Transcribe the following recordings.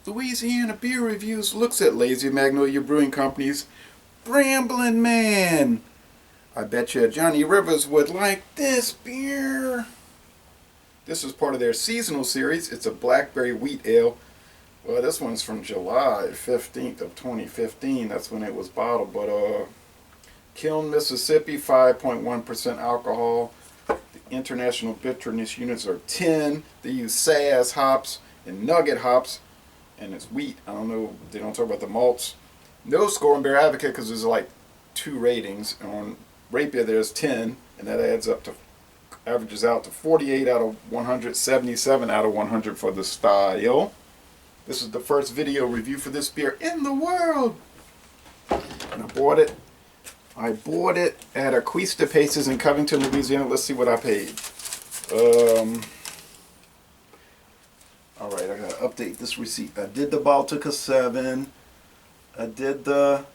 Louisiana Beer Reviews looks at Lazy Magnolia Brewing Company's Bramblin Man. I bet you Johnny Rivers would like this beer. This is part of their seasonal series. It's a blackberry wheat ale. Well, this one's from July 15th of 2015. That's when it was bottled. But Kiln, Mississippi, 5.1% alcohol. The international bitterness units are 10. They use sass hops and nugget hops. And it's wheat. I don't know. They don't talk about the malts. No score on Beer Advocate because there's like 2 ratings. On Rapier there's 10, and that averages out to 48 out of 100, 77 out of 100 for the style. This is the first video review for this beer in the world, and I bought it. At Acuista Paces in Covington, Louisiana. Let's see what I paid. Alright, I gotta update this receipt. I did the Baltica 7. I did the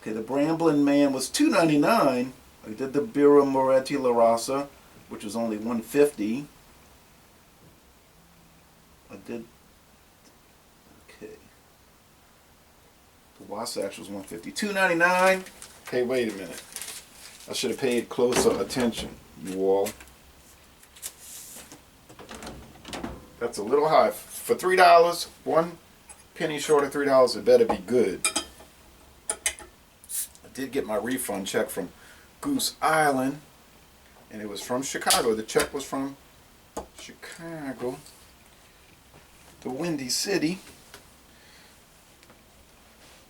Bramblin Man was $2.99. I did the Birra Moretti La Rosa, which was only $1.50. The Wasatch was $1.50. $2.99. Hey, wait a minute. I should have paid closer attention, you all. That's a little high. For $3, 1 penny short of $3, it better be good. I did get my refund check from Goose Island, and it was from Chicago. The check was from Chicago, the Windy City.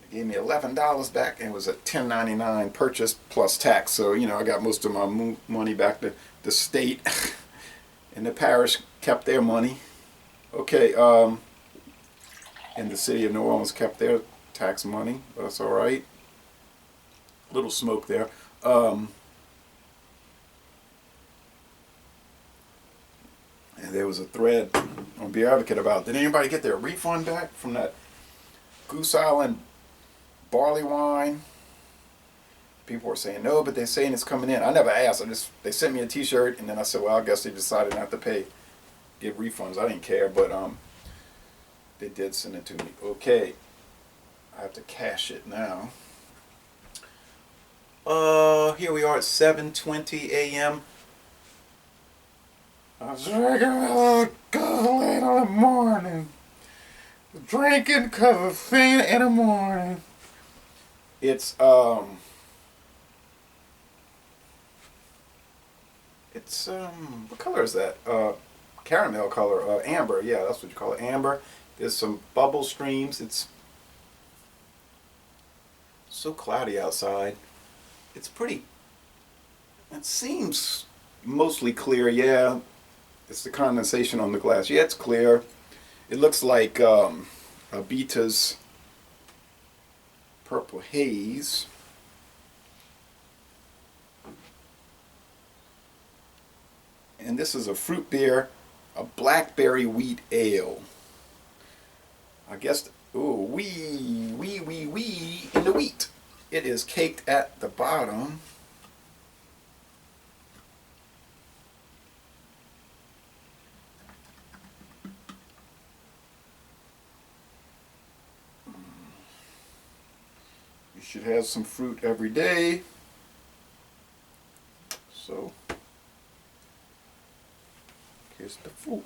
They gave me $11 back, and it was a $10.99 purchase plus tax. So, you know, I got most of my money back to the state, and the parish kept their money. Okay, and the city of New Orleans kept their tax money, but that's all right. Little smoke there. And there was a thread on Beer Advocate about, did anybody get their refund back from that Goose Island barley wine? People were saying no, but they're saying it's coming in. I never asked. They sent me a T-shirt, and then I said, well, I guess they decided not to give refunds. I didn't care, but they did send it to me. Okay, I have to cash it now. Here we are at 7:20 a.m. I was drinking a little late in the morning. Drinking because it's 3 in the morning. It's what color is that? Caramel color, amber. Yeah, that's what you call it, amber. There's some bubble streams. It's so cloudy outside. It's pretty. It seems mostly clear. Yeah, it's the condensation on the glass. Yeah, it's clear. It looks like Abita's Purple Haze. And this is a fruit beer, a blackberry wheat ale. I guess, ooh, wee in the wheat. It is caked at the bottom. You should have some fruit every day. So, here's the fruit.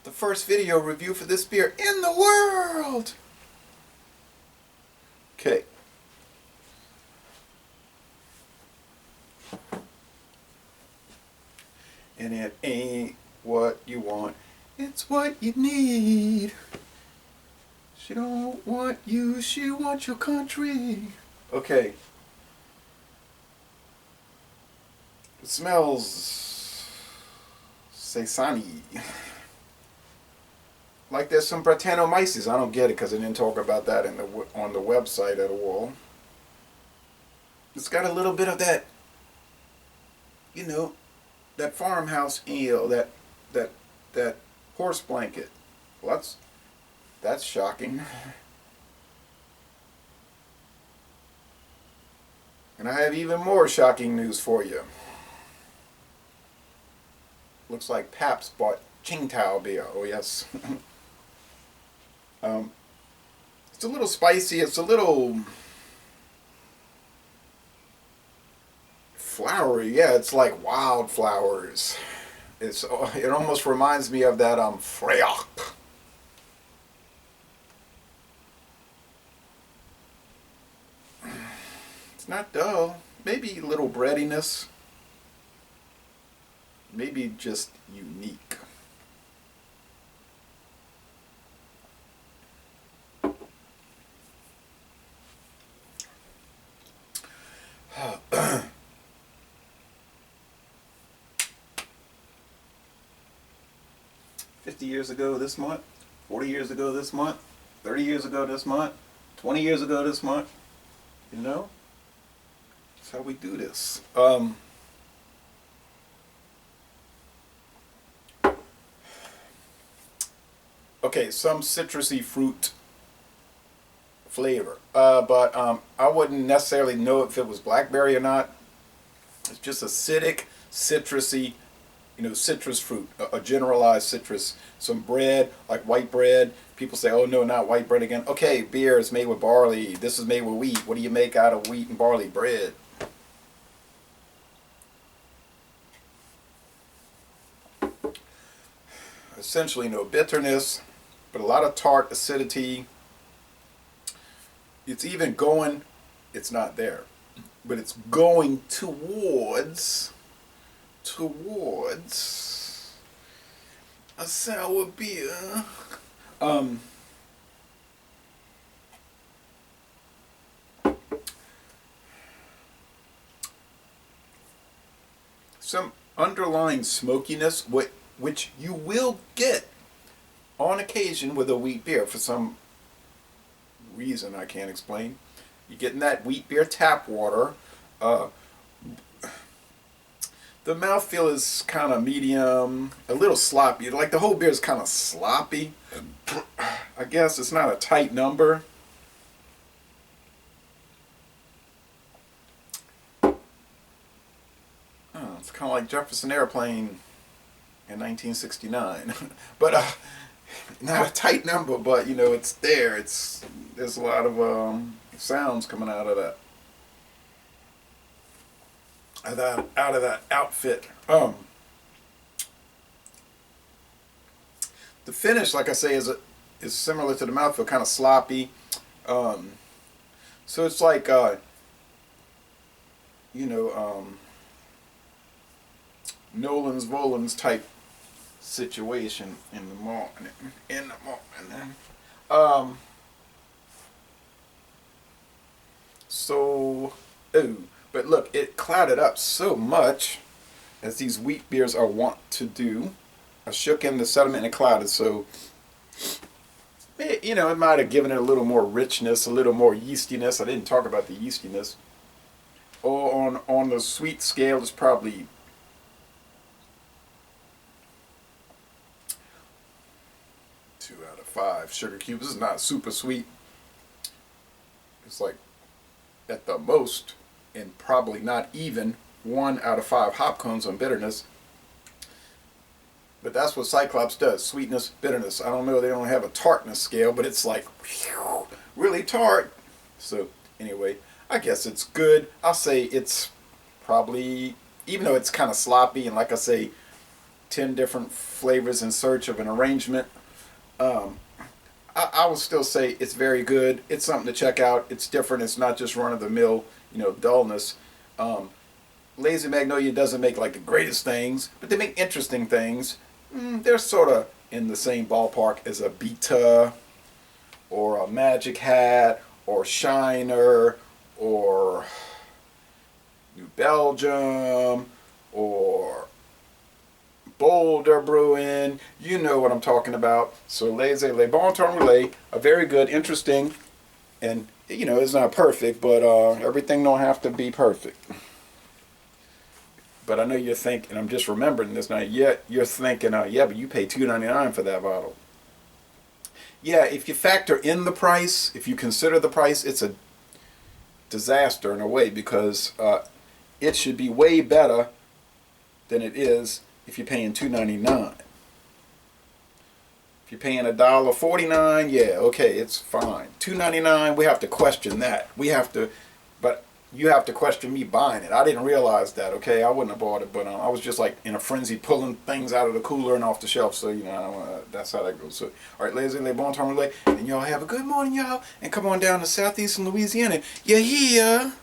The first video review for this beer in the world. Okay. And it ain't what you want, it's what you need. She don't want you, she wants your country. Okay. It smells saison-y. Like there's some Brettanomyces. I don't get it because they didn't talk about that on the website at all. It's got a little bit of that, you know, that farmhouse ale, that horse blanket. Well, that's shocking. And I have even more shocking news for you. Looks like Pabst bought Qingtao beer. Oh yes. It's a little spicy. It's a little flowery. Yeah, it's like wildflowers. It almost reminds me of that Freyak. It's not dull. Maybe a little breadiness. Maybe just unique. $50 ago this month, 40 ago this month, 30 ago this month, 20 ago this month. You know, that's how we do this. Okay, some citrusy fruit flavor, but I wouldn't necessarily know if it was blackberry or not. It's just acidic, citrusy, citrus fruit, a generalized citrus. Some bread, like white bread. People say, oh no, not white bread again. Okay, beer is made with barley. This is made with wheat. What do you make out of wheat and barley? Bread. Essentially no bitterness, but a lot of tart acidity. It's even going, it's not there, but it's going towards a sour beer. Some underlying smokiness, which you will get on occasion with a wheat beer for some reason I can't explain. You're getting that wheat beer tap water. The mouthfeel is kind of medium, a little sloppy. Like the whole beer is kind of sloppy. I guess it's not a tight number. Oh, it's kind of like Jefferson Airplane in 1969. But not a tight number, but it's there. There's a lot of sounds coming out of that. Out of that outfit. The finish, like I say, is similar to the mouthfeel, kind of sloppy. So it's like Nolan's Volan's type situation in the morning. But look, it clouded up so much, as these wheat beers are wont to do. I shook in the sediment and it clouded, so it might have given it a little more richness, a little more yeastiness. I didn't talk about the yeastiness. Or on the sweet scale, it's probably 2 out of 5 sugar cubes. This is not super sweet. It's like at the most, and probably not even 1 out of 5 hop cones on bitterness. But that's what Cyclops does. Sweetness, bitterness. I don't know, they don't have a tartness scale, but it's like really tart. So anyway, I guess it's good. I'll say it's probably, even though it's kind of sloppy and like I say, 10 different flavors in search of an arrangement, I would still say it's very good. It's something to check out. It's different. It's not just run-of-the-mill, dullness. Lazy Magnolia doesn't make like the greatest things, but they make interesting things. They're sort of in the same ballpark as a Beta or a Magic Hat or Shiner or New Belgium or Boulder Brewing. You know what I'm talking about. So Le Bon Temps Relais, a very good, interesting, and it's not perfect, but everything don't have to be perfect. But I know you're thinking, I'm just remembering this now, you're thinking, yeah, but you pay $2.99 for that bottle. Yeah, if you factor in the price, if you consider the price, it's a disaster in a way, because it should be way better than it is, if you're paying $2.99. If you're paying $1.49, yeah, okay, it's fine. $2.99, we have to question that. We have to, but you have to question me buying it. I didn't realize that, okay? I wouldn't have bought it, but I was just like in a frenzy pulling things out of the cooler and off the shelf. So, you know, that's how that goes. So, all right, ladies and gentlemen, bon temps relay. And y'all have a good morning, y'all. And come on down to southeastern Louisiana. You're here.